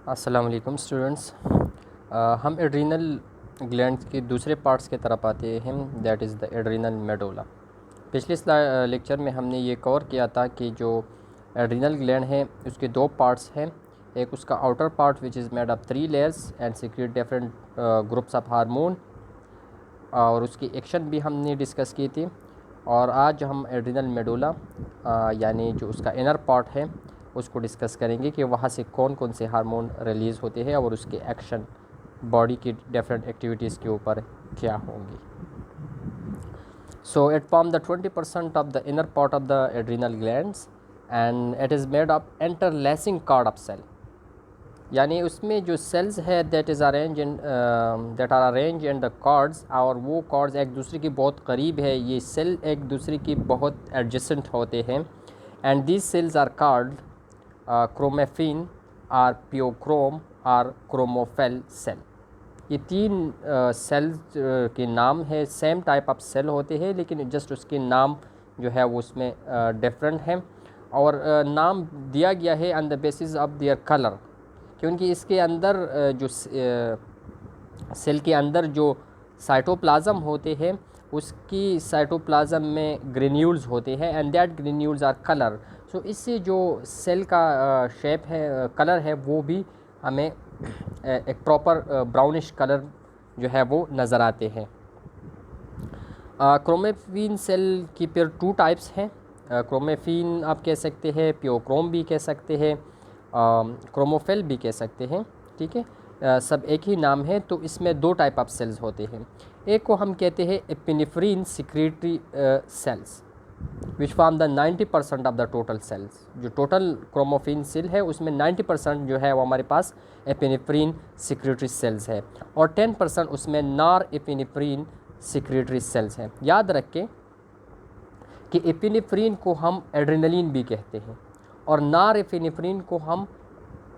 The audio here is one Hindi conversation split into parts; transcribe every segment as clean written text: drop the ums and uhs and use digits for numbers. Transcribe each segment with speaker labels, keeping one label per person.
Speaker 1: अस्सलाम वालेकुम स्टूडेंट्स। हम एड्रीनल ग्लैंड्स के दूसरे पार्ट्स की तरफ आते हैं, that is the adrenal medulla. पिछले लेक्चर में हमने ये कवर किया था कि जो एड्रीनल ग्लैंड है उसके दो पार्ट्स हैं। एक उसका outer part which is made of 3 layers and secret different groups of hormone, और उसकी एक्शन भी हमने डिस्कस की थी। और आज हम एड्रीनल मेडुला यानी जो उसका इनर पार्ट है उसको डिस्कस करेंगे कि वहाँ से कौन कौन से हार्मोन रिलीज़ होते हैं और उसके एक्शन बॉडी की डिफरेंट एक्टिविटीज़ के ऊपर क्या होंगी। So it form the 20% of the inner part of the adrenal glands and it is made of interlacing card of cell, यानी उसमें जो सेल्स है that are arrange in the cards, और वो कार्ड्स एक दूसरे के बहुत करीब है। ये सेल एक दूसरे की बहुत एडजेसेंट होते हैं and these cells are called chromaffin और पियोक्रोम और क्रोमोफेल सेल। ये तीन सेल्स के नाम है, सेम टाइप ऑफ सेल होते हैं लेकिन जस्ट उसके नाम जो है वो उसमें डिफरेंट हैं। और नाम दिया गया है on the basis of their colour, क्योंकि इसके अंदर जो सेल के अंदर जो साइटोप्लाज्म होते हैं उसकी साइटोप्लाज्म में ग्रेन्यूल्स होते हैं and that granules are colour. So इससे जो सेल का शेप है, कलर है, वो भी हमें एक प्रॉपर ब्राउनिश कलर जो है वो नज़र आते हैं। क्रोमेफिन सेल की फिर 2 टाइप्स हैं। क्रोमेफिन आप कह सकते हैं, पियोक्रोम भी कह सकते हैं, क्रोमोफेल भी कह सकते हैं, ठीक है। सब एक ही नाम है। तो इसमें 2 टाइप ऑफ सेल्स होते हैं। एक को हम कहते हैं epinephrine secretory cells which form the 90% of the total cells. जो टोटल क्रोमोफिन सेल है उसमें 90% जो है वो हमारे पास एपिनेफ्रिन सिक्रेटरी सेल्स है और 10% उसमें नॉर एपिनेफ्रिन सिक्रेटरी सेल्स हैं। याद रखें कि एपिनेफ्रिन को हम एड्रेनलिन भी कहते हैं और नॉर एपिनेफ्रिन को हम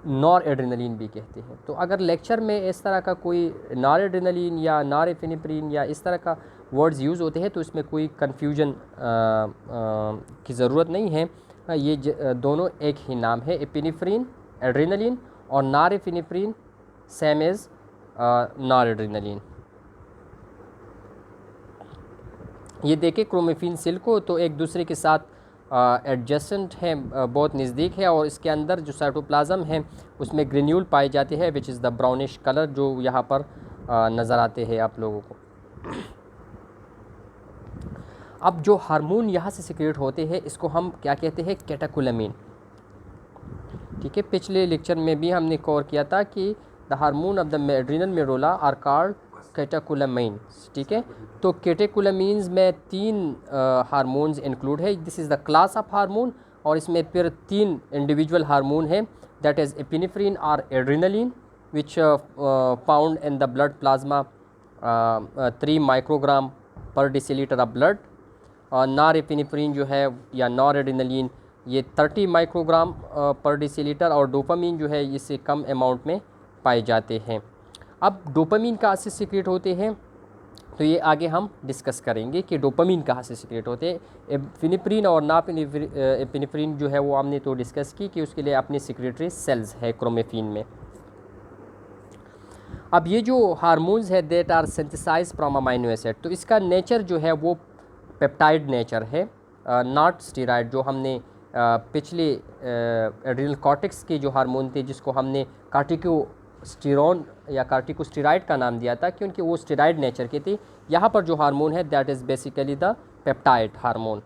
Speaker 1: नॉर एड्रेनलिन भी कहते हैं। तो अगर लेक्चर में इस तरह का कोई नॉर एड्रेनलिन या नॉर एपिनेफ्रिन या इस तरह का वर्ड्स यूज़ होते हैं तो इसमें कोई कन्फ्यूजन की ज़रूरत नहीं है। ये दोनों एक ही नाम है, एपिनेफ्रिन एड्रेनलिन और nor epinephrine same as nor adrenaline. ये देखें क्रोमेफिन सेल को तो एक दूसरे के साथ एडजेसेंट है, बहुत नज़दीक है, और इसके अंदर जो साइटोप्लाज्म है उसमें ग्रेन्यूल पाए जाते हैं which is the brownish colour जो यहाँ पर नज़र आते हैं आप लोगों को। अब जो हार्मोन यहाँ से सिक्रेट होते हैं इसको हम क्या कहते हैं, कैटेकोलामिन, ठीक है। पिछले लेक्चर में भी हमने कवर किया था कि the hormone of the adrenal medulla are called catecholamine, ठीक है। तो कैटेकोलामिन्स में 3 हार्मोन्स इंक्लूड है। This is the class of hormone और इसमें फिर 3 इंडिविजुअल हार्मोन है, दैट इज़ एपिनेफ्रिन और adrenaline which found in the blood plasma 3 microgram per decilitre of blood. Norepinephrine जो है या नॉर एड्रेनलिन ये 30 माइक्रोग्राम पर डेसीलीटर, और डोपामीन जो है इससे कम अमाउंट में पाए जाते हैं। अब डोपामीन कहाँ से सीक्रेट होते हैं तो ये आगे हम डिस्कस करेंगे कि डोपामीन कहाँ से सीक्रेट होते हैं। एपिनेफ्रिन और ना एपिनेफ्रिन जो है वो हमने तो डिस्कस की कि उसके लिए अपनी सिक्रेटरी सेल्स है क्रोमेफिन में। अब ये जो हार्मोन्स है that are synthesise from amino acid, तो इसका नेचर जो है वो पेप्टाइड नेचर है, नॉट स्टेरॉइड। जो हमने पिछले एड्रिनल कॉर्टेक्स के जो हार्मोन थे जिसको हमने कार्टिकोस्टेरॉन या कार्टिकोस्टेरॉइड का नाम दिया था क्योंकि वो स्टेरॉइड नेचर के थे। यहाँ पर जो हार्मोन है that is basically the peptide hormone,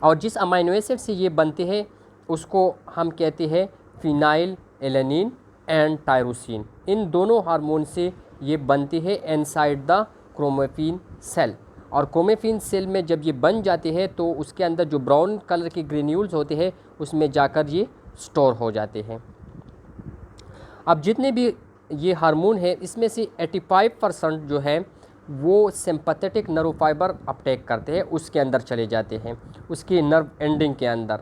Speaker 1: और जिस अमाइनो एसिड से ये बनते हैं उसको हम कहते हैं फिनाइल एलेनिन एंड टायरोसिन। इन दोनों हार्मोन से ये बनते हैं इनसाइड द क्रोमेफिन सेल, और क्रोमेफिन सेल में जब ये बन जाते हैं तो उसके अंदर जो ब्राउन कलर के ग्रेन्यूल्स होते हैं उसमें जाकर ये स्टोर हो जाते हैं। अब जितने भी ये हार्मोन है इसमें से 85% जो है वो सिंपैथेटिक नर्व फाइबर अपटेक करते हैं, उसके अंदर चले जाते हैं, उसकी नर्व एंडिंग के अंदर,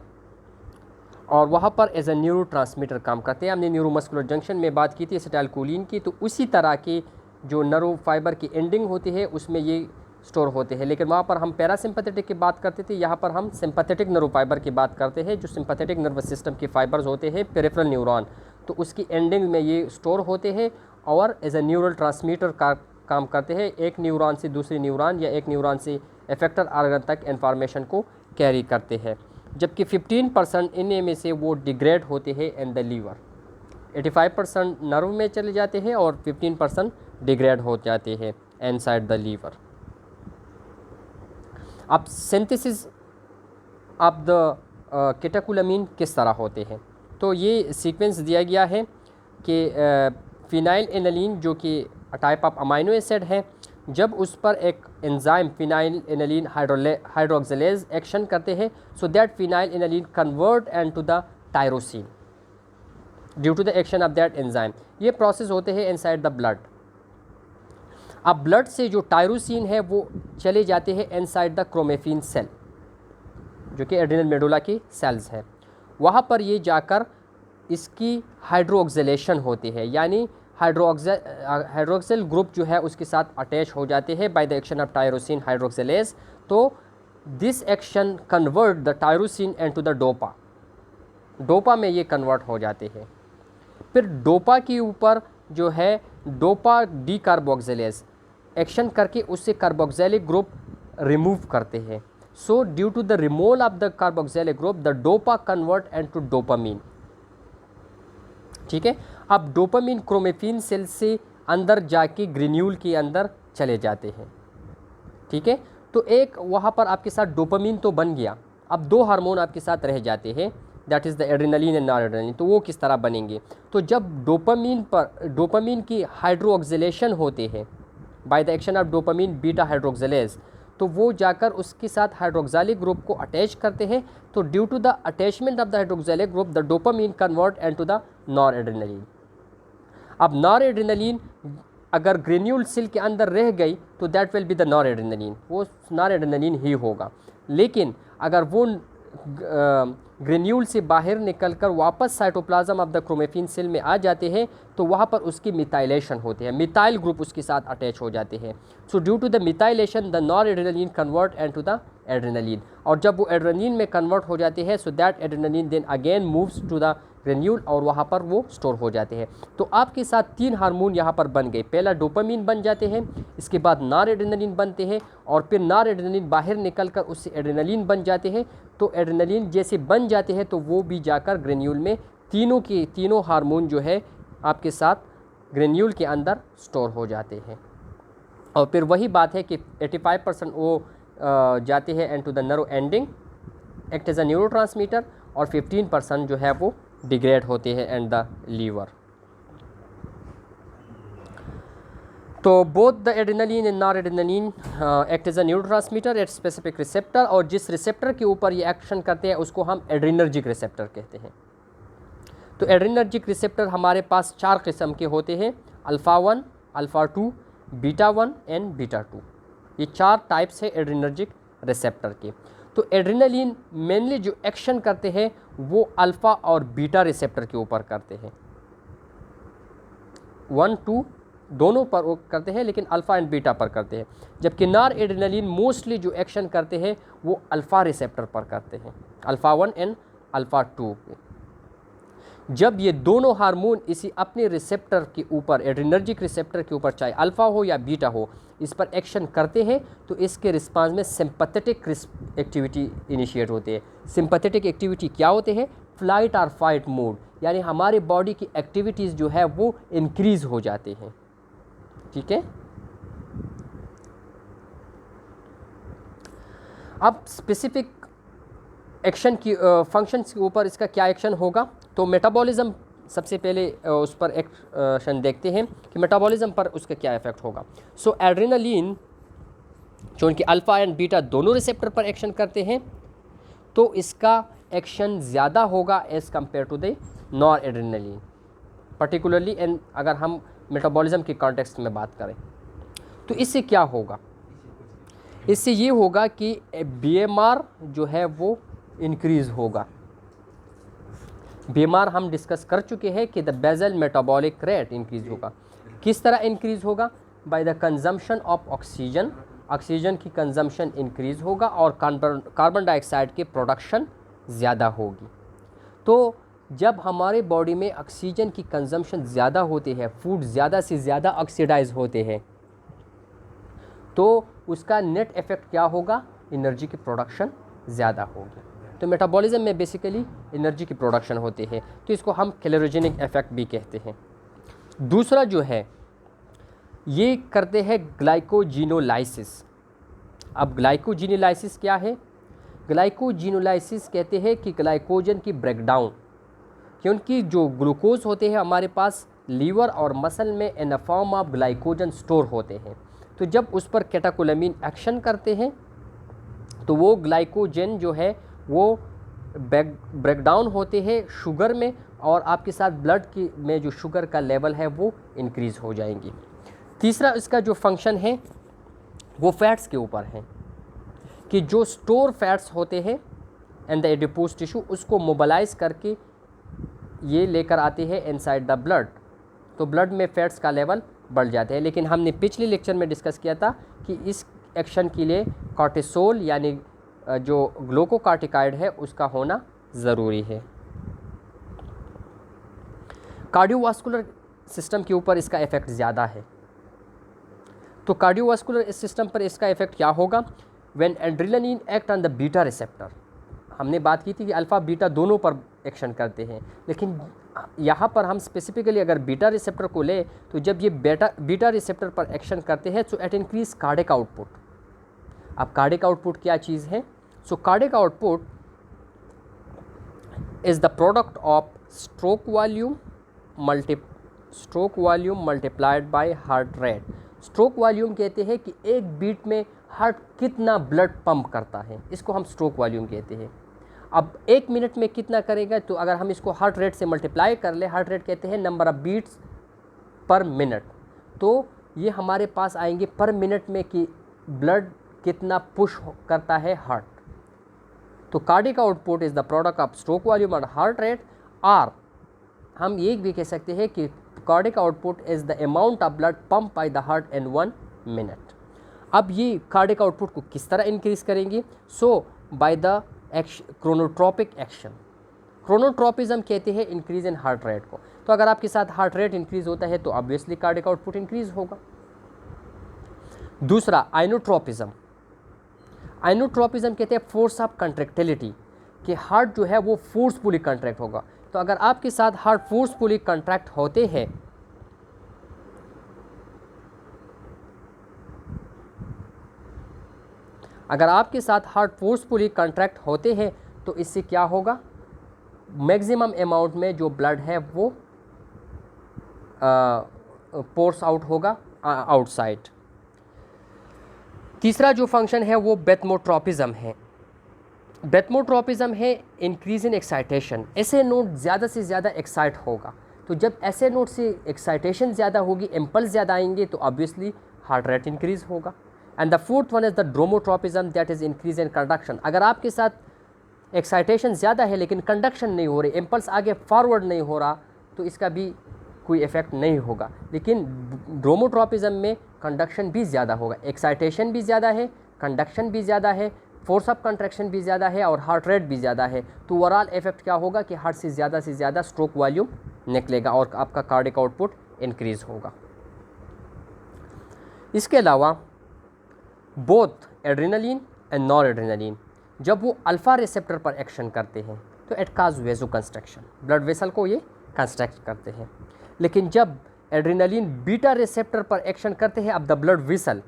Speaker 1: और वहाँ पर एज ए न्यूरो ट्रांसमीटर काम करते हैं। हमने न्यूरोमस्कुलर जंक्शन में बात की थी एसिटाइलकोलिन की, तो उसी तरह की जो नर्व फाइबर की एंडिंग होती है उसमें ये स्टोर होते हैं। लेकिन वहाँ पर हम पैरासिम्पैथेटिक की बात करते थे, यहाँ पर हम सिंपैथेटिक नर्व फाइबर की बात करते हैं। जो सिंपैथेटिक नर्वस सिस्टम के फाइबर्स होते हैं पेरिफेरल न्यूरॉन, तो उसकी एंडिंग में ये स्टोर होते हैं और एज ए न्यूरल ट्रांसमीटर का काम करते हैं, एक न्यूरॉन से दूसरी न्यूरॉन या एक न्यूरॉन से एफेक्टर ऑर्गन तक इंफॉर्मेशन को कैरी करते हैं। जबकि 15% इनमें में से वो डिग्रेड होते हैं इन द लीवर। 85% नर्व में चले जाते हैं और 15% डिग्रेड हो जाते हैं इनसाइड द लीवर। अब सिंथेसिस ऑफ द केटेकोलामीन किस तरह होते हैं, तो ये सीक्वेंस दिया गया है कि फिनाइल एनालिन जो कि टाइप ऑफ अमाइनो एसिड है, जब उस पर एक enzyme phenyl alanine hydroxylase action करते हैं, so that phenyl alanine convert into the tyrosine due to the action of that enzyme. ये प्रोसेस होते हैं इनसाइड द ब्लड। अब ब्लड से जो टायरोसिन है वो चले जाते हैं इनसाइड द क्रोमेफिन सेल जो कि एड्रिनल मेडुला की सेल्स हैं। वहाँ पर ये जाकर इसकी हाइड्रोक्सिलेशन होती है, यानी हाइड्रोक्सिल ग्रुप जो है उसके साथ अटैच हो जाते हैं by the action of tyrosine hydroxylase. तो this action convert the tyrosine into the dopa, dopa में ये कन्वर्ट हो जाते हैं। फिर डोपा के ऊपर जो है डोपा डी कार्बोक्सिलेज एक्शन करके उससे कार्बोक्सिलिक ग्रुप रिमूव करते हैं। So due to the removal of the carboxylic group the dopa convert into dopamine. ठीक है, अब डोपामीन क्रोमेफिन सेल से अंदर जाके ग्रेन्यूल के अंदर चले जाते हैं। ठीक है, तो एक वहाँ पर आपके साथ डोपामीन तो बन गया, अब दो हार्मोन आपके साथ रह जाते हैं, that is the adrenaline and noradrenaline. तो वो किस तरह बनेंगे, तो जब डोपामीन की हाइड्रोक्सिलेशन होते हैं by the action of dopamine beta hydroxylase, तो वो जाकर उसके साथ हाइड्रोक्सिलिक ग्रुप को अटैच करते हैं। तो due to the attachment of the hydroxylic group the dopamine convert into the noradrenaline. अब नॉरएड्रेनलिन अगर ग्रेन्यूल सेल के अंदर रह गई तो दैट विल बी द नॉरएड्रेनलिन, वो नॉरएड्रेनलिन ही होगा। लेकिन अगर वो ग्रेन्यूल से बाहर निकलकर वापस साइटोप्लाज्म ऑफ द क्रोमेफिन सेल में आ जाते हैं तो वहाँ पर उसकी मिथाइलेशन होती है, मिथाइल ग्रुप उसके साथ अटैच हो जाते हैं। So due to the methylation the noradrenaline convert into the adrenaline, और जब वो एड्रेनलिन में कन्वर्ट हो जाते हैं so that adrenaline then again moves to the granule और वहाँ पर वो स्टोर हो जाते हैं। तो आपके साथ तीन हार्मोन यहाँ पर बन गए, पहला डोपामीन बन जाते हैं, इसके बाद नॉरएड्रेनलिन बनते हैं और फिर नॉरएड्रेनलिन बाहर निकलकर उससे एड्रेनलिन बन जाते हैं। तो एड्रेनलिन जैसे बन जाते हैं तो वो भी जाकर ग्रेन्यूल में तीनों हार्मोन जो है आपके साथ ग्रेन्यूल के अंदर स्टोर हो जाते हैं। और फिर वही बात है कि 85% वो जाते हैं into the nerve ending act as a neurotransmitter और 15% जो है वो डिग्रेड होते हैं एंड द लीवर। तो both the adrenaline and noradrenaline act as a neurotransmitter at specific receptor, और जिस रिसेप्टर के ऊपर ये एक्शन करते हैं उसको हम एड्रेनर्जिक रिसेप्टर कहते हैं। तो एड्रेनर्जिक रिसेप्टर हमारे पास 4 किस्म के होते हैं, alpha 1, alpha 2, beta 1 and beta 2। ये 4 टाइप्स है एड्रेनर्जिक रिसेप्टर के। तो एड्रेनलिन मेनली जो एक्शन करते हैं वो अल्फ़ा और बीटा रिसेप्टर के ऊपर करते हैं, 1, 2 दोनों पर वो करते हैं, लेकिन अल्फ़ा एंड बीटा पर करते हैं। जबकि नॉरएड्रेनलिन मोस्टली जो एक्शन करते हैं वो अल्फ़ा रिसेप्टर पर करते हैं, अल्फ़ा 1 एंड अल्फ़ा 2 पे। जब ये दोनों हार्मोन इसी अपने रिसेप्टर के ऊपर, एड्रेनर्जिक रिसेप्टर के ऊपर, चाहे अल्फ़ा हो या बीटा हो, इस पर एक्शन करते हैं तो इसके रिस्पांस में सिंपैथेटिक एक्टिविटी इनिशिएट होती है। सिंपैथेटिक एक्टिविटी क्या होते हैं, फ्लाइट और फाइट मोड, यानी हमारे बॉडी की एक्टिविटीज़ जो है वो इंक्रीज़ हो जाते हैं। ठीक है, अब स्पेसिफिक एक्शन की फंक्शंस के ऊपर इसका क्या एक्शन होगा, तो मेटाबॉलिज्म सबसे पहले उस पर एक्शन देखते हैं कि मेटाबॉलिज्म पर उसका क्या इफेक्ट होगा। सो एड्रेनलिन जो उनकी अल्फ़ा एंड बीटा दोनों रिसेप्टर पर एक्शन करते हैं तो इसका एक्शन ज़्यादा as as compare to the noradrenaline, particularly and अगर हम मेटाबॉलिज्म के कॉन्टेक्स्ट में बात करें तो इससे क्या होगा, इससे ये होगा कि बीएमआर जो है वो इंक्रीज़ होगा। बीएमआर हम डिस्कस कर चुके हैं कि the basal metabolic rate increase होगा। किस तरह इंक्रीज़ होगा, by the consumption of oxygen, oxygen की कंजम्पशन इंक्रीज़ होगा और कार्बन डाइऑक्साइड की प्रोडक्शन ज़्यादा होगी। तो जब हमारे बॉडी में ऑक्सीजन की कंजम्पशन ज़्यादा होती है, फूड ज़्यादा से ज़्यादा ऑक्सीडाइज होते हैं, तो उसका नेट इफ़ेक्ट क्या होगा? एनर्जी की प्रोडक्शन ज़्यादा होगी। तो मेटाबॉलिज्म में बेसिकली एनर्जी की प्रोडक्शन होती है, तो इसको हम कैलोरीजेनिक इफ़ेक्ट भी कहते हैं। दूसरा जो है ये करते हैं ग्लाइकोजिनोलाइसिस। अब ग्लाइकोजिनोलाइसिस क्या है? ग्लाइकोजिनोलाइसिस कहते हैं कि ग्लाइकोजन की ब्रेकडाउन, क्योंकि जो ग्लूकोज होते हैं हमारे पास लीवर और मसल में in a form of glycogen store होते हैं। तो जब उस पर कैटेकोलामिन एक्शन करते हैं तो वो ग्लाइकोजन जो है वो ब्रेकडाउन होते हैं शुगर में, और आपके साथ ब्लड की में जो शुगर का लेवल है वो इंक्रीज़ हो जाएंगी। तीसरा इसका जो फंक्शन है वो फैट्स के ऊपर है, कि जो स्टोर फैट्स होते हैं इन द एडिपोज टिश्यू, उसको मोबालाइज करके ये लेकर आते हैं इनसाइड द ब्लड, तो ब्लड में फैट्स का लेवल बढ़ जाते हैं। लेकिन हमने पिछले लेक्चर में डिस्कस किया था कि इस एक्शन के लिए कॉर्टिसोल यानी जो ग्लूकोकार्टिकाइड है उसका होना ज़रूरी है। कार्डियोवास्कुलर सिस्टम के ऊपर इसका इफ़ेक्ट ज़्यादा है। तो कार्डियोवास्कुलर सिस्टम पर इसका इफ़ेक्ट क्या होगा? When adrenaline act on the beta receptor, हमने बात की थी कि अल्फ़ा बीटा दोनों पर एक्शन करते हैं, लेकिन यहाँ पर हम स्पेसिफिकली अगर बीटा रिसेप्टर को ले तो जब ये बीटा रिसेप्टर पर एक्शन करते हैं तो एट इंक्रीज कार्डिक आउटपुट। अब कार्डिक आउटपुट क्या चीज़ है? So cardiac output is the product of stroke volume multiplied by heart rate. Stroke volume कहते हैं कि एक बीट में हार्ट कितना ब्लड पंप करता है, इसको हम स्ट्रोक वॉल्यूम कहते हैं। अब एक मिनट में कितना करेगा, तो अगर हम इसको हार्ट रेट से मल्टीप्लाई कर ले, हार्ट रेट कहते हैं number of beats per minute, तो ये हमारे पास आएंगे पर मिनट में कि ब्लड कितना पुश करता है हार्ट। तो cardiac output is the product of stroke volume और हार्ट रेट, और हम ये भी कह सकते हैं कि cardiac output is the amount of blood pump by the heart in 1 minute. अब ये कार्डिक आउटपुट को किस तरह इंक्रीज़ करेंगे? सो बाय द क्रोनोट्रोपिक एक्शन। क्रोनोट्रोपिज्म कहते हैं इंक्रीज इन हार्ट रेट को। तो अगर आपके साथ हार्ट रेट इंक्रीज होता है तो ऑब्वियसली कार्डिक आउटपुट इंक्रीज होगा। दूसरा आइनोट्रोपिज्म। आइनोट्रोपिज्म कहते हैं फोर्स ऑफ कंट्रैक्टिलिटी, कि हार्ट जो है वो फोर्सफुली कंट्रैक्ट होगा। तो अगर आपके साथ हार्ट फोर्सफुली कंट्रैक्ट होते हैं तो इससे क्या होगा? मैक्सिमम अमाउंट में जो ब्लड है वो पोर्स आउट होगा आउटसाइड। तीसरा जो फंक्शन है वो बेथमोट्रोपिज्म है। बेथमोट्रोपिज्म है इंक्रीज इन एक्साइटेशन। ऐसे नोट ज़्यादा से ज़्यादा एक्साइट होगा, तो जब ऐसे नोट से एक्साइटेशन ज़्यादा होगी, इम्पल्स ज़्यादा आएंगे, तो ऑब्वियसली हार्ट रेट इंक्रीज होगा। And the fourth one is the dromotropism, that is increase in conduction. अगर आपके साथ एक्साइटेशन ज़्यादा है लेकिन कंडक्शन नहीं हो रही, इम्पल्स आगे फॉरवर्ड नहीं हो रहा, तो इसका भी कोई इफ़ेक्ट नहीं होगा। लेकिन ड्रोमोट्रोपिज्म में कंडक्शन भी ज़्यादा होगा, एक्साइटेशन भी ज़्यादा है, कंडक्शन भी ज़्यादा है, फोर्स ऑफ कंट्रैक्शन भी ज़्यादा है और हार्ट रेट भी ज़्यादा है। तो ओवरऑल इफेक्ट क्या होगा कि हार्ट से ज़्यादा स्ट्रोक वॉल्यूम निकलेगा और आपका कार्डिक आउटपुट इंक्रीज़ होगा। इसके अलावा both adrenaline and noradrenaline जब वो अल्फ़ा रिसेप्टर पर एक्शन करते हैं तो it cause vaso construction, blood vessel को ये कंस्ट्रक्ट करते हैं। लेकिन जब एड्रेनालिन बीटा रिसेप्टर पर एक्शन करते हैं, अब द ब्लड वेसल,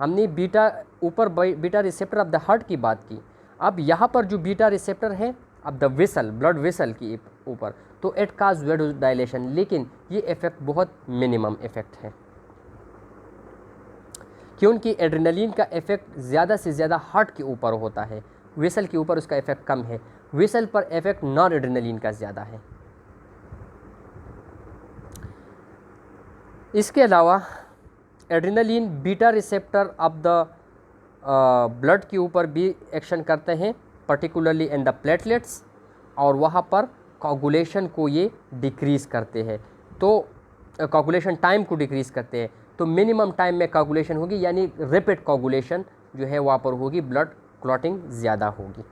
Speaker 1: हमने beta receptor of the heart की बात की, अब यहाँ पर जो बीटा रिसेप्टर है अब द वेसल, ब्लड वेसल के ऊपर, तो इट काज वेजो डायलेशन, लेकिन ये इफेक्ट बहुत मिनिमम इफेक्ट है, क्योंकि एड्रेनालिन का इफेक्ट ज़्यादा से ज़्यादा हार्ट के ऊपर होता है, वेसल के ऊपर उसका इफेक्ट कम है। वेसल पर इफेक्ट नॉन एड्रेनालिन का ज़्यादा है। इसके अलावा adrenaline beta receptor of the blood के ऊपर भी एक्शन करते हैं, पर्टिकुलरली इन द प्लेटलेट्स, और वहाँ पर कोगुलेशन को ये डिक्रीज़ करते हैं, तो कोगुलेशन टाइम को डिक्रीज़ करते हैं। तो मिनिमम टाइम में कोगुलेशन होगी, यानी रैपिड कोगुलेशन जो है वहाँ पर होगी, ब्लड क्लॉटिंग ज़्यादा होगी।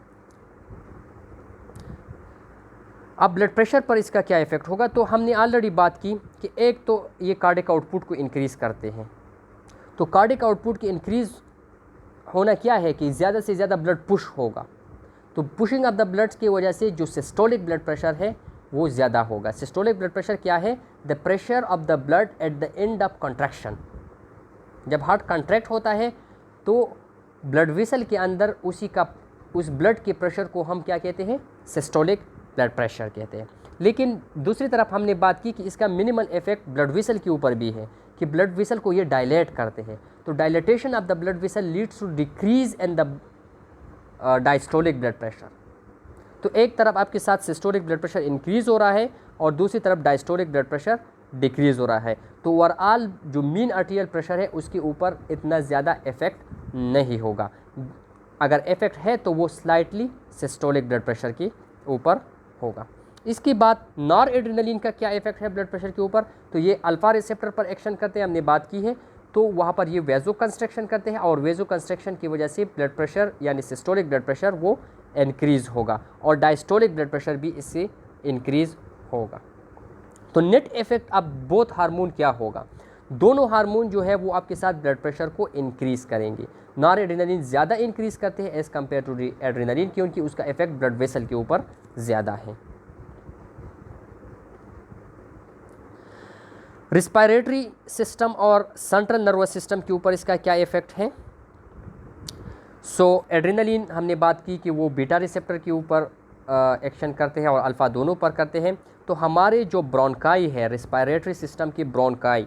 Speaker 1: अब ब्लड प्रेशर पर इसका क्या इफ़ेक्ट होगा, तो हमने ऑलरेडी बात की कि एक तो ये कार्डिक आउटपुट को इंक्रीज़ करते हैं। तो कार्डिक आउटपुट की इंक्रीज़ होना क्या है कि ज़्यादा से ज़्यादा ब्लड पुश होगा, तो पुशिंग ऑफ द ब्लड की वजह से जो सिस्टोलिक ब्लड प्रेशर है वो ज़्यादा होगा। सिस्टोलिक ब्लड प्रेशर क्या है, the pressure of the blood at the end of contraction. जब हार्ट कॉन्ट्रैक्ट होता है तो ब्लड वेसल के अंदर उस ब्लड के प्रेशर को हम क्या कहते हैं, सिस्टोलिक ब्लड प्रेशर कहते हैं। लेकिन दूसरी तरफ हमने बात की कि इसका मिनिमल इफेक्ट ब्लड वेसल के ऊपर भी है कि ब्लड वेसल को ये डायलेट करते हैं। तो dilatation of the blood vessel leads to decrease in the diastolic blood pressure. तो एक तरफ आपके साथ सिस्टोलिक ब्लड प्रेशर इंक्रीज़ हो रहा है और दूसरी तरफ डायस्टोलिक ब्लड प्रेशर डिक्रीज़ हो रहा है। तो ओवरऑल जो मीन आर्टेरियल प्रेशर है उसके ऊपर इतना ज़्यादा इफेक्ट नहीं होगा। अगर इफेक्ट है तो वो स्लाइटली सिस्टोलिक ब्लड प्रेशर के ऊपर होगा। इसके बाद नॉर एड्रेनलिन का क्या इफेक्ट है ब्लड प्रेशर के ऊपर, तो ये अल्फा रिसेप्टर पर एक्शन करते हैं, हमने बात की है। तो वहाँ पर ये वेजो कंस्ट्रक्शन करते हैं और वेजो कंस्ट्रक्शन की वजह से ब्लड प्रेशर यानी सिस्टोलिक ब्लड प्रेशर वो इंक्रीज़ होगा और डायस्टोलिक ब्लड प्रेशर भी इससे इंक्रीज़ होगा। तो नेट इफेक्ट अब बोथ हार्मोन क्या होगा, दोनों हार्मोन जो है वो आपके साथ ब्लड प्रेशर को इंक्रीज़ करेंगे। नॉर एड्रेनलिन ज़्यादा इंक्रीज़ करते हैं एज़ कम्पेयर टू एड्रेनलिन, क्योंकि उसका इफेक्ट ब्लड वेसल के ऊपर ज़्यादा है। रिस्पायरेटरी सिस्टम और सेंट्रल नर्वस सिस्टम के ऊपर इसका क्या इफेक्ट है। सो एड्रेनलिन हमने बात की कि वो बीटा रिसेप्टर के ऊपर एक्शन करते हैं और अल्फ़ा दोनों पर करते हैं। तो हमारे जो ब्रोंकाई है, रिस्पायरेटरी सिस्टम की ब्रोंकाई,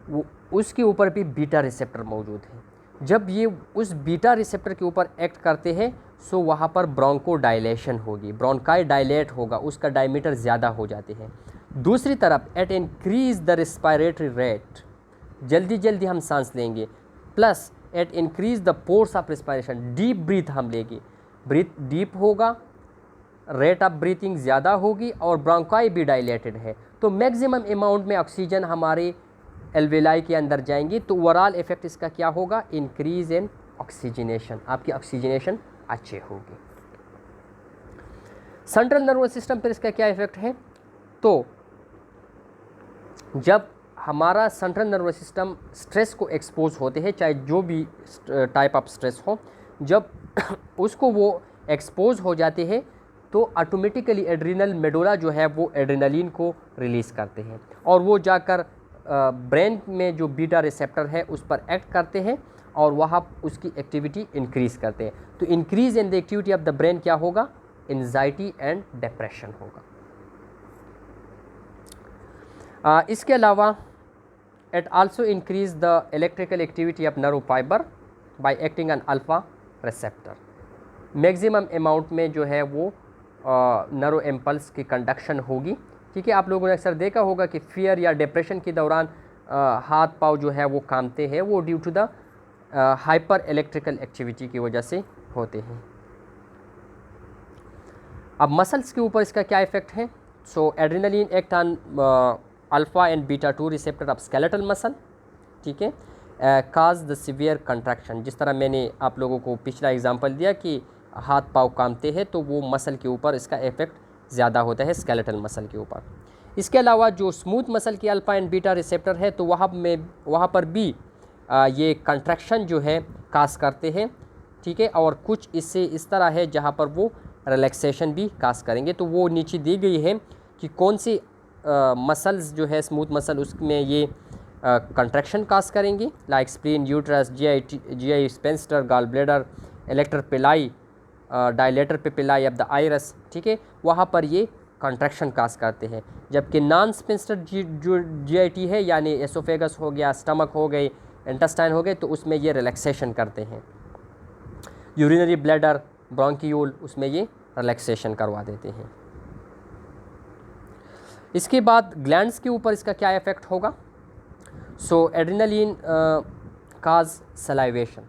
Speaker 1: वो उसके ऊपर भी बीटा रिसेप्टर मौजूद है। जब ये उस बीटा रिसेप्टर के ऊपर एक्ट करते हैं सो वहाँ पर ब्रोंको डायलेशन होगी, ब्रोंकाई डायलेट होगा, उसका डायमीटर ज़्यादा हो जाते हैं। दूसरी तरफ it increase the respiratory rate, जल्दी जल्दी हम सांस लेंगे, plus it increase the force of respiration, deep breath हम लेंगे, ब्रीथ डीप होगा, रेट ऑफ ब्रीथिंग ज़्यादा होगी और ब्रोंकाई भी डायलेटेड है। तो मैक्सिमम अमाउंट में ऑक्सीजन हमारे एल्वेलाई के अंदर जाएंगी। तो ओवरऑल इफेक्ट इसका क्या होगा, इंक्रीज इन ऑक्सीजनेशन, आपकी ऑक्सीजनेशन अच्छे होगी। सेंट्रल नर्वस सिस्टम पर इसका क्या इफेक्ट है, तो जब हमारा सेंट्रल नर्वस सिस्टम स्ट्रेस को एक्सपोज होते हैं, चाहे जो भी टाइप ऑफ स्ट्रेस हो, जब उसको वो एक्सपोज हो जाते हैं तो ऑटोमेटिकली एड्रिनल मेडुला जो है वो एड्रेनलिन को रिलीज़ करते हैं और वो जाकर ब्रेन में जो बीटा रिसेप्टर है उस पर एक्ट करते हैं और वहाँ उसकी एक्टिविटी इंक्रीज़ करते हैं। तो increase in the activity of the brain क्या होगा, एंजाइटी एंड डिप्रेशन होगा। इसके अलावा it also increase the electrical activity of nerve fibre bye acting on alpha receptor. Maximum amount में जो है वो नर्व इम्पल्स की कंडक्शन होगी। ठीक है, आप लोगों ने अक्सर देखा होगा कि फियर या डिप्रेशन के दौरान हाथ पाँव जो है वो कांपते हैं, वो due to the hyper electrical activity की वजह से होते हैं। अब मसल्स के ऊपर इसका क्या इफेक्ट है, so adrenaline act on alpha and beta 2 receptor of skeletal muscle, ठीक है, काज द सीवियर कंट्रैक्शन। जिस तरह मैंने आप लोगों को पिछला एग्जांपल दिया कि हाथ पाँव कांपते हैं, तो वो मसल के ऊपर इसका इफेक्ट ज़्यादा होता है, स्केलेटल मसल के ऊपर। इसके अलावा जो स्मूथ मसल की अल्फा एंड बीटा रिसेप्टर है, तो वहाँ पर भी ये कंट्रैक्शन जो है काज करते हैं, ठीक है, और कुछ इससे इस तरह है जहाँ पर वो रिलैक्सेशन भी काज करेंगे। तो वो नीचे दी गई है कि कौन सी मसल्स जो है स्मूथ मसल, उसमें ये कंट्रैक्शन काज करेंगी, like spleen, uterus, GI sphincter, gall bladder, erector pili, dilator pupillae of the iris, ठीक है, वहाँ पर ये कंट्रैक्शन काज करते हैं। जबकि नॉन स्पेंस्टर जो जीआईटी है, यानी एसोफेगस हो गया, स्टमक हो गई, इंटेस्टाइन हो गए, तो उसमें ये रिलैक्सेशन करते हैं। यूरिनरी ब्लैडर, ब्रोंकियोल, उसमें ये रिलैक्सेशन करवा देते हैं। इसके बाद ग्लैंड्स के ऊपर इसका क्या इफेक्ट होगा, सो एड्रेनलिन काज सलाइवेशन,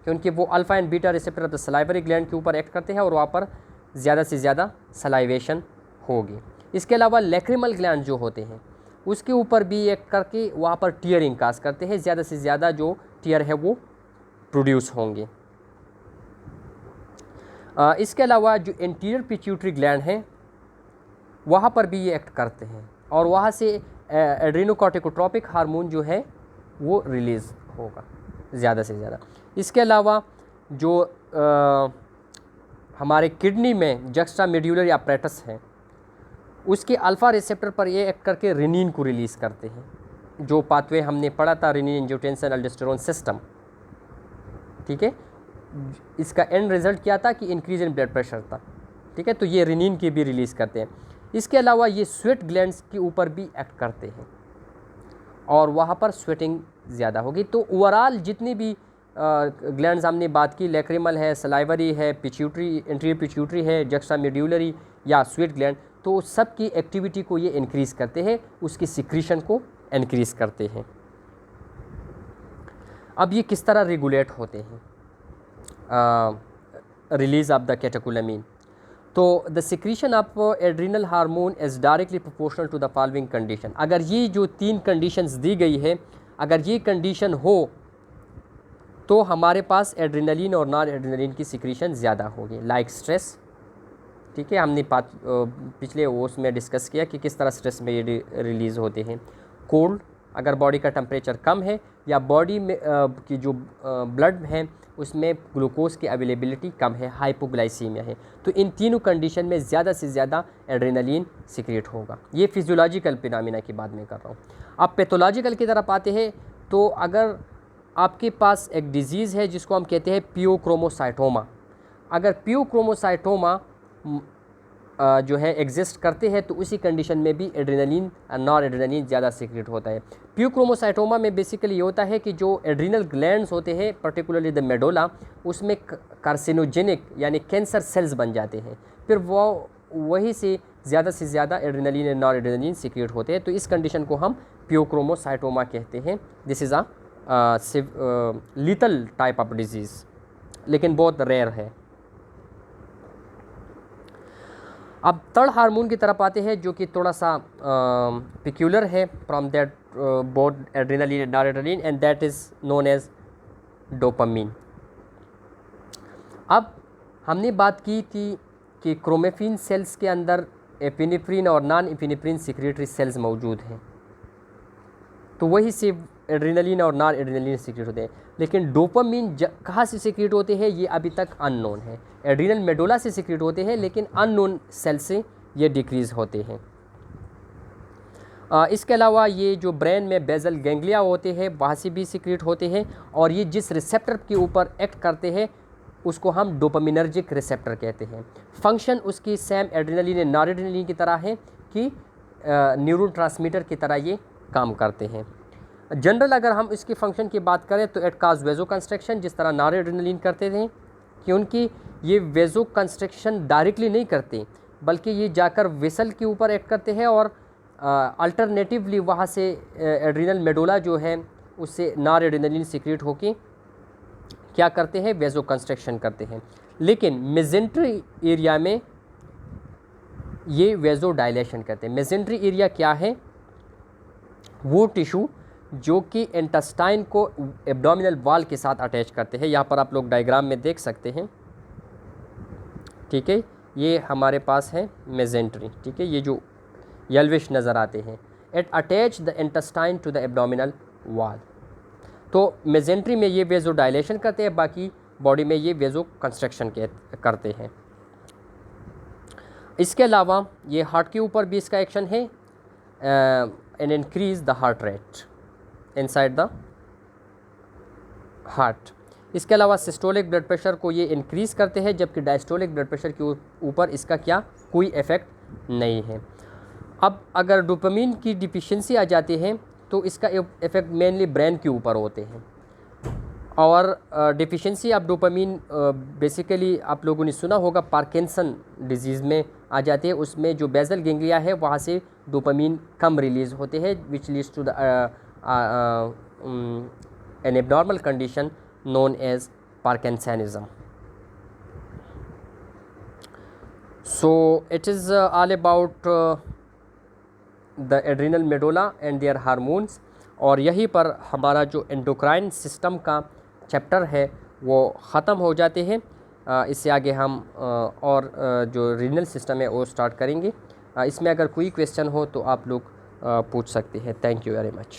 Speaker 1: क्योंकि वो alpha and beta receptor of the salivary gland के ऊपर एक्ट करते हैं और वहाँ पर ज़्यादा से ज़्यादा सलाइवेशन होगी। इसके अलावा लैक्रिमल ग्लैंड जो होते हैं उसके ऊपर भी एक्ट करके वहाँ पर टीयरिंग काज करते हैं, ज़्यादा से ज़्यादा जो टीयर है वो प्रोड्यूस होंगे। इसके अलावा जो एंटीरियर पिट्यूटरी ग्लैंड है वहाँ पर भी ये एक्ट करते हैं और वहाँ से एड्रेनोकॉर्टिकोट्रोपिक हार्मोन जो है वो रिलीज़ होगा ज़्यादा से ज़्यादा। इसके अलावा जो हमारे किडनी में जक्स्ट्रा मेड्यूलरी अपरेटस है उसके अल्फ़ा रिसेप्टर पर ये एक्ट करके रेनिन को रिलीज़ करते हैं, जो पाथवे हमने पढ़ा था रेनिन एंजियोटेंसिन अल्डोस्टेरोन सिस्टम, ठीक है। इसका एंड रिज़ल्ट क्या था कि इंक्रीज इन ब्लड प्रेशर था, ठीक है। तो ये रेनिन की भी रिलीज़ करते हैं। इसके अलावा ये स्वेट ग्लैंड्स के ऊपर भी एक्ट करते हैं और वहाँ पर स्वेटिंग ज़्यादा होगी। तो ओवरऑल जितनी भी ग्लैंड्स हमने बात की, लैक्रिमल है, सलाइवरी है, पिट्यूटरी, एंटीरियर पिट्यूटरी है, जक्स्ट्रा मेड्यूलरी या स्वेट ग्लैंड, तो सब की एक्टिविटी को ये इंक्रीज़ करते हैं, उसकी सिक्रीशन को इंक्रीज़ करते हैं। अब ये किस तरह रेगुलेट होते हैं रिलीज़ ऑफ द कैटेकोलामीन? तो the secretion of adrenal hormone is directly proportional to the following condition. अगर ये जो 3 कंडीशंस दी गई है, अगर ये कंडीशन हो तो हमारे पास एड्रिनलिन और नॉन एड्रिनलिन की सिक्रीशन ज़्यादा होगी। लाइक स्ट्रेस, ठीक है, हमने पिछले ओस में डिस्कस किया कि किस तरह स्ट्रेस में ये रिलीज़ होते हैं। कोल्ड, अगर बॉडी का टेम्परेचर कम है या बॉडी में की जो ब्लड है उसमें ग्लूकोज की अवेलेबिलिटी कम है, हाइपोग्लाइसीमिया है, तो इन तीनों कंडीशन में ज़्यादा से ज़्यादा एड्रेनलिन सिक्रिएट होगा। ये फिजियोलॉजिकल फिनोमेना की बात मैं कर रहा हूँ। अब पैथोलॉजिकल की तरफ आते हैं, तो अगर आपके पास एक डिजीज़ है जिसको हम कहते हैं पियोक्रोमोसाइटोमा, अगर पियोक्रोमोसाइटोमा जो है एग्जिस्ट करते हैं तो उसी कंडीशन में भी एड्रेनलिन नॉन एड्रेनलिन ज़्यादा सीक्रेट होता है। पियोक्रोमोसाइटोमा में बेसिकली ये होता है कि जो एड्रिनल ग्लैंड्स होते हैं, पर्टिकुलरली द मेडोला, उसमें कार्सिनोजेनिक यानी कैंसर सेल्स बन जाते हैं, फिर वो वही से ज़्यादा adrenaline and non adrenaline secret होते हैं, तो इस कंडीशन को हम पियोक्रोमोसाइटोमा कहते हैं। This is lethal type of disease, लेकिन बहुत रेयर है। अब थर्ड हार्मोन की तरफ आते हैं जो कि थोड़ा सा पिक्यूलर है from that both adrenaline and noradrenaline, and that is known as dopamine. अब हमने बात की थी कि क्रोमेफिन सेल्स के अंदर एपिनेफ्रिन और नॉन एपिनेफ्रिन सिक्रेटरी सेल्स मौजूद हैं, तो वही से एड्रेनलिन और नॉन एड्रेनलिन सिक्रेट होते हैं। लेकिन डोपामीन कहाँ से सिक्रेट होते हैं ये अभी तक अननोन है। एड्रिनल मेडोला से सिक्रेट होते हैं, लेकिन अननोन सेल से ये डिक्रीज़ होते हैं। इसके अलावा ये जो ब्रेन में बेजल गैंग्लिया होते हैं वहाँ से भी सिक्रेट होते हैं, और ये जिस रिसेप्टर के ऊपर एक्ट करते हैं उसको हम डोपामिनर्जिक रिसेप्टर कहते हैं। फंक्शन उसकी सेम एड्रेनलिन एंड नॉरएड्रेनलिन की तरह है कि न्यूरल ट्रांसमीटर की तरह ये काम करते हैं। जनरल अगर हम इसकी फ़ंक्शन की बात करें तो इट काज वेजो कंस्ट्रक्शन, जिस तरह नॉरएड्रेनलिन करते थे, कि उनकी ये वेजो कंस्ट्रक्शन डायरेक्टली नहीं करते बल्कि ये जाकर वेसल के ऊपर एक्ट करते हैं, और अल्टरनेटिवली वहाँ से एड्रिनल मेडोला जो है उससे नॉरएड्रेनलिन सीक्रेट होके क्या करते हैं, वेजो कंस्ट्रक्शन करते हैं। लेकिन मेजेंट्री एरिया में ये वेजो डायलेशन करते हैं। मेजेंट्री एरिया क्या है? वो टिश्यू जो कि इंटेस्टाइन को एब्डोमिनल वॉल के साथ अटैच करते हैं। यहाँ पर आप लोग डायग्राम में देख सकते हैं, ठीक है, ये हमारे पास है मेजेंट्री, ठीक है, ये जो येल्विश नज़र आते हैं, it attach the intestine to the abdominal wall. तो मेजेंट्री में ये वेजो डायलेशन करते हैं, बाकी बॉडी में ये वेजो कंस्ट्रक्शन करते हैं। इसके अलावा ये हार्ट के ऊपर भी इसका एक्शन है, and increase the heart rate inside the heart. इसके अलावा सिस्टोलिक ब्लड प्रेशर को ये इंक्रीज़ करते हैं, जबकि डायस्टोलिक ब्लड प्रेशर के ऊपर इसका क्या कोई इफ़ेक्ट नहीं है। अब अगर डोपामीन की डिफिशिएंसी आ जाती है तो इसका इफ़ेक्ट मेनली ब्रेन के ऊपर होते हैं, और डिफिशिएंसी ऑफ डोपामीन बेसिकली आप लोगों ने सुना होगा पार्किंसन डिजीज़ में आ जाती है। उसमें जो बेजल गैंग्लिया है वहाँ से डोपामीन कम रिलीज़ होते हैं, which leads to the an abnormal condition known as Parkinsonism. So it is all about the adrenal medulla and their hormones, और यहीं पर हमारा जो एंडोक्राइन सिस्टम का चैप्टर है वो ख़त्म हो जाते हैं। इससे आगे हम और जो रीनल सिस्टम है वो स्टार्ट करेंगे। इसमें अगर कोई क्वेश्चन हो तो आप लोग पूछ सकते हैं। Thank you very much.